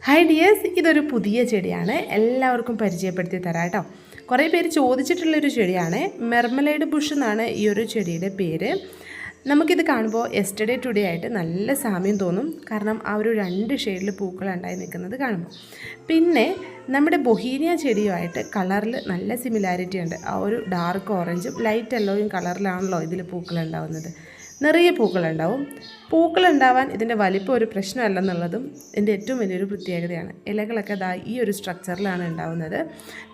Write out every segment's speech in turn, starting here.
Hi dears, ഇതൊരു പുതിയ ചെടിയാണ്. എല്ലാവർക്കും പരിചയപ്പെടുത്തി തരാം കേട്ടോ. കുറേ പേര് ചോദിച്ചിട്ടുള്ളൊരു ചെടിയാണ്. മെർമലൈഡ് ബുഷ് എന്നാണ് ഈ ഒരു ചെടിയുടെ പേര്. നമുക്കിത് കാണുമ്പോൾ യെസ്റ്റർഡേ ടുഡേ ആയിട്ട് നല്ല സാമ്യം തോന്നും. കാരണം ആ ഒരു 2 ഷെയ്ഡിൽ പൂക്കളുണ്ടായി നിൽക്കുന്നത് കാണുമ്പോൾ. പിന്നെ നമ്മുടെ ബൊഹീനിയ ചെടിയുമായിട്ട് കളറിൽ നല്ല സിമിലാരിറ്റി ഉണ്ട്. ആ ഒരു ഡാർക്ക് ഓറഞ്ചും ലൈറ്റ് യെല്ലോയും കളറിലാണല്ലോ ഇതിൽ പൂക്കളുണ്ടാവുന്നത്. നിറയെ പൂക്കളുണ്ടാവും. പൂക്കളുണ്ടാവാൻ ഇതിൻ്റെ വലിപ്പം ഒരു പ്രശ്നമല്ലെന്നുള്ളതും ഇതിൻ്റെ ഏറ്റവും വലിയൊരു പ്രത്യേകതയാണ്. ഇലകളൊക്കെ ഈ ഒരു സ്ട്രക്ചറിലാണ് ഉണ്ടാവുന്നത്.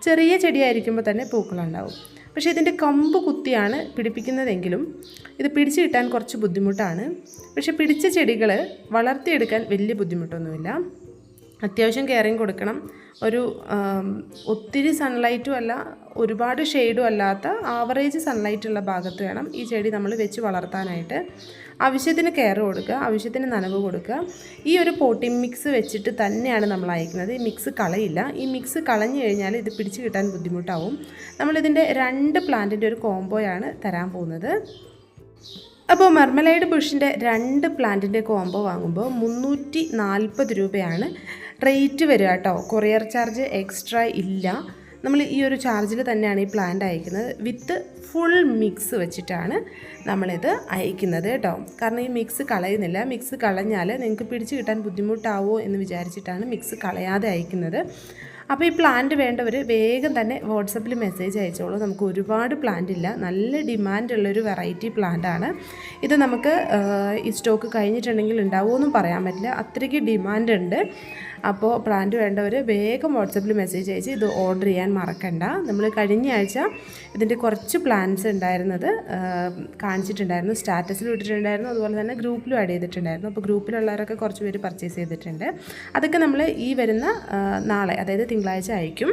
ചെറിയ ചെടിയായിരിക്കുമ്പോൾ തന്നെ പൂക്കളുണ്ടാവും. പക്ഷേ ഇതിൻ്റെ കമ്പ് കുത്തിയാണ് പിടിപ്പിക്കുന്നതെങ്കിലും ഇത് പിടിച്ചു കിട്ടാൻ കുറച്ച് ബുദ്ധിമുട്ടാണ്. പക്ഷേ പിടിച്ച ചെടികൾ വളർത്തിയെടുക്കാൻ വലിയ ബുദ്ധിമുട്ടൊന്നുമില്ല. അത്യാവശ്യം കെയറിങ് കൊടുക്കണം. ഒരു ഒത്തിരി സൺലൈറ്റും അല്ല, ഒരുപാട് ഷെയ്ഡും അല്ലാത്ത ആവറേജ് സൺലൈറ്റുള്ള ഭാഗത്ത് വേണം ഈ ചെടി നമ്മൾ വെച്ച് വളർത്താനായിട്ട്. ആവശ്യത്തിന് കെയർ കൊടുക്കുക, ആവശ്യത്തിന് നനവ് കൊടുക്കുക. ഈ ഒരു പോട്ടിംഗ് മിക്സ് വെച്ചിട്ട് തന്നെയാണ് നമ്മൾ അയക്കുന്നത്. ഈ മിക്സ് കളയില്ല. ഈ മിക്സ് കളഞ്ഞു കഴിഞ്ഞാൽ ഇത് പിടിച്ച് കിട്ടാൻ ബുദ്ധിമുട്ടാവും. നമ്മളിതിൻ്റെ 2 പ്ലാന്റിൻ്റെ ഒരു കോംബോയാണ് തരാൻ പോകുന്നത്. അപ്പോൾ മെർമലൈഡ് ബുഷിൻ്റെ 2 പ്ലാന്റിൻ്റെ കോംബോ വാങ്ങുമ്പോൾ 340 രൂപയാണ് റേറ്റ് വരിക കേട്ടോ. കൊറിയർ ചാർജ് എക്സ്ട്രാ ഇല്ല. നമ്മൾ ഈ ഒരു ചാർജിൽ തന്നെയാണ് ഈ പ്ലാന്റ് അയക്കുന്നത്. വിത്ത് ഫുൾ മിക്സ് വെച്ചിട്ടാണ് നമ്മളിത് അയക്കുന്നത് കേട്ടോ. കാരണം ഈ മിക്സ് കളയുന്നില്ല. മിക്സ് കളഞ്ഞാൽ നിങ്ങൾക്ക് പിടിച്ച് കിട്ടാൻ ബുദ്ധിമുട്ടാവോ എന്ന് വിചാരിച്ചിട്ടാണ് മിക്സ് കളയാതെ അയക്കുന്നത്. അപ്പോൾ ഈ പ്ലാന്റ് വേണ്ടവർ വേഗം തന്നെ വാട്സപ്പിൽ മെസ്സേജ് അയച്ചോളൂ. നമുക്ക് ഒരുപാട് പ്ലാന്റ് ഇല്ല, നല്ല ഡിമാൻഡുള്ളൊരു വെറൈറ്റി പ്ലാന്റാണ് ഇത്. നമുക്ക് ഈ സ്റ്റോക്ക് കഴിഞ്ഞിട്ടുണ്ടെങ്കിൽ ഉണ്ടാവുമെന്നും പറയാൻ പറ്റില്ല, അത്രയ്ക്ക് ഡിമാൻഡ് ഉണ്ട്. അപ്പോൾ പ്ലാന്റ് വേണ്ടവർ വേഗം വാട്സപ്പിൽ മെസ്സേജ് അയച്ച് ഇത് ഓർഡർ ചെയ്യാൻ മറക്കണ്ട. നമ്മൾ കഴിഞ്ഞ ആഴ്ച ഇതിൻ്റെ കുറച്ച് പ്ലാന്റ്സ് ഉണ്ടായിരുന്നത് കാണിച്ചിട്ടുണ്ടായിരുന്നു, സ്റ്റാറ്റസിൽ ഇട്ടിട്ടുണ്ടായിരുന്നു, അതുപോലെ തന്നെ ഗ്രൂപ്പിലും ആഡ് ചെയ്തിട്ടുണ്ടായിരുന്നു. അപ്പോൾ ഗ്രൂപ്പിലുള്ളവരൊക്കെ കുറച്ച് പേര് പർച്ചേസ് ചെയ്തിട്ടുണ്ട്. അതൊക്കെ നമ്മൾ ഈ വരുന്ന നാളെ, അതായത് തിങ്കളാഴ്ച അയക്കും.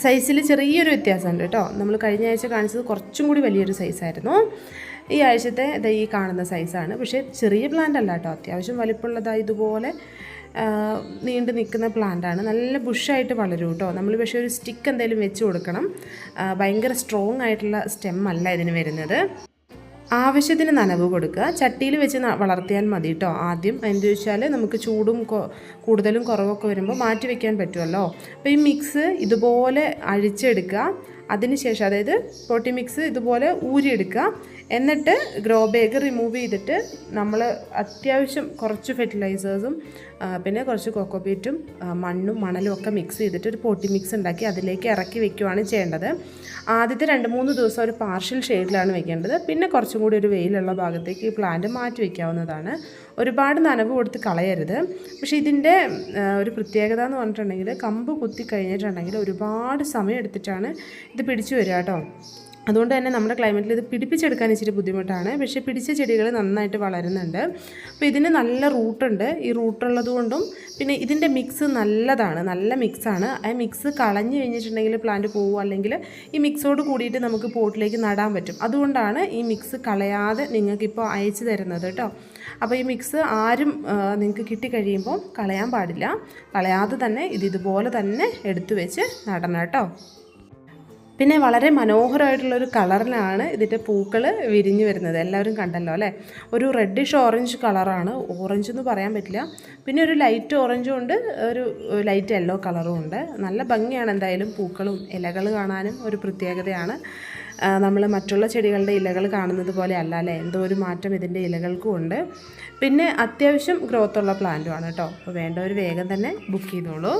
സൈസിൽ ചെറിയൊരു വ്യത്യാസമുണ്ട് കേട്ടോ. നമ്മൾ കഴിഞ്ഞ ആഴ്ച കാണിച്ചത് കുറച്ചും കൂടി വലിയൊരു സൈസായിരുന്നു. ഈ ആഴ്ചത്തെ ഈ കാണുന്ന സൈസാണ്. പക്ഷേ ചെറിയ പ്ലാന്റ് അല്ല കേട്ടോ, അത്യാവശ്യം വലിപ്പമുള്ളതായി ഇതുപോലെ നീണ്ടു നിൽക്കുന്ന പ്ലാന്റാണ്. നല്ല ബുഷായിട്ട് വളരും കേട്ടോ. നമ്മൾ പക്ഷേ ഒരു സ്റ്റിക്ക് എന്തെങ്കിലും വെച്ച് കൊടുക്കണം. ഭയങ്കര സ്ട്രോങ് ആയിട്ടുള്ള സ്റ്റെം അല്ല ഇതിന് വരുന്നത്. ആവശ്യത്തിന് നനവ് കൊടുക്കുക. ചട്ടിയിൽ വെച്ച് വളർത്തിയാൽ മതി കേട്ടോ. ആദ്യം എന്ത് വെച്ചാൽ നമുക്ക് ചൂടും കൂടുതലും കുറവൊക്കെ വരുമ്പോൾ മാറ്റി വയ്ക്കാൻ പറ്റുമല്ലോ. അപ്പോൾ ഈ മിക്സ് ഇതുപോലെ അഴിച്ചെടുക്കുക. അതിനുശേഷം അതായത് പോട്ടി മിക്സ് ഇതുപോലെ ഊരിയെടുക്കുക. എന്നിട്ട് ഗ്രോ ബാഗ് റിമൂവ് ചെയ്തിട്ട് നമ്മൾ അത്യാവശ്യം കുറച്ച് ഫെർട്ടിലൈസേഴ്സും പിന്നെ കുറച്ച് കോക്കോപീറ്റും മണ്ണും മണലും ഒക്കെ മിക്സ് ചെയ്തിട്ട് ഒരു പോട്ടി മിക്സ് ഉണ്ടാക്കി അതിലേക്ക് ഇറക്കി വെക്കുകയാണ് ചെയ്യേണ്ടത്. ആദ്യത്തെ 2-3 ദിവസം ഒരു പാർഷ്യൽ ഷെയ്ഡിലാണ് വെക്കേണ്ടത്. പിന്നെ കുറച്ചും കൂടി ഒരു വെയിലുള്ള ഭാഗത്തേക്ക് ഈ പ്ലാന്റ് മാറ്റി വയ്ക്കാവുന്നതാണ്. ഒരുപാട് നനവ് കൊടുത്ത് കളയരുത്. പക്ഷേ ഇതിൻ്റെ ഒരു പ്രത്യേകത എന്ന് പറഞ്ഞിട്ടുണ്ടെങ്കിൽ കമ്പ് കുത്തി കഴിഞ്ഞിട്ടുണ്ടെങ്കിൽ ഒരുപാട് സമയം എടുത്തിട്ടാണ് ഇത് പിടിച്ചു വരിക കേട്ടോ. അതുകൊണ്ട് തന്നെ നമ്മുടെ ക്ലൈമറ്റിൽ ഇത് പിടിപ്പിച്ചെടുക്കാൻ ഇച്ചിരി ബുദ്ധിമുട്ടാണ്. പക്ഷേ പിടിച്ച ചെടികൾ നന്നായിട്ട് വളരുന്നുണ്ട്. അപ്പോൾ ഇതിന് നല്ല റൂട്ടുണ്ട്. ഈ റൂട്ടുള്ളത് കൊണ്ടും പിന്നെ ഇതിൻ്റെ മിക്സ് നല്ലതാണ്, നല്ല മിക്സാണ്. ആ മിക്സ് കളഞ്ഞു കഴിഞ്ഞിട്ടുണ്ടെങ്കിൽ പ്ലാന്റ് പോകും, അല്ലെങ്കിൽ ഈ മിക്സോട് കൂടിയിട്ട് നമുക്ക് പോട്ടിലേക്ക് നടാൻ പറ്റും. അതുകൊണ്ടാണ് ഈ മിക്സ് കളയാതെ നിങ്ങൾക്കിപ്പോൾ അയച്ചു തരുന്നത് കേട്ടോ. അപ്പോൾ ഈ മിക്സ് ആരും നിങ്ങൾക്ക് കിട്ടിക്കഴിയുമ്പോൾ കളയാൻ പാടില്ല. കളയാതെ തന്നെ ഇതുപോലെ തന്നെ എടുത്തു വെച്ച് നടണം കേട്ടോ. പിന്നെ വളരെ മനോഹരമായിട്ടുള്ളൊരു കളറിലാണ് ഇതിൻ്റെ പൂക്കൾ വിരിഞ്ഞു വരുന്നത്. എല്ലാവരും കണ്ടല്ലോ അല്ലേ. ഒരു റെഡിഷ് ഓറഞ്ച് കളറാണ്, ഓറഞ്ച് എന്ന് പറയാൻ പറ്റില്ല. പിന്നെ ഒരു ലൈറ്റ് ഓറഞ്ചും ഉണ്ട്, ഒരു ലൈറ്റ് യെല്ലോ കളറും ഉണ്ട്. നല്ല ഭംഗിയാണ് എന്തായാലും. പൂക്കളും ഇലകൾ കാണാനും ഒരു പ്രത്യേകതയാണ്. നമ്മൾ മറ്റുള്ള ചെടികളുടെ ഇലകൾ കാണുന്നത് പോലെ അല്ല അല്ലേ, എന്തോ ഒരു മാറ്റം ഇതിൻ്റെ ഇലകൾക്കും ഉണ്ട്. പിന്നെ അത്യാവശ്യം ഗ്രോത്തുള്ള പ്ലാന്റുമാണ് കേട്ടോ. അപ്പോൾ വേണ്ടവർ വേഗം തന്നെ ബുക്ക് ചെയ്തോളൂ.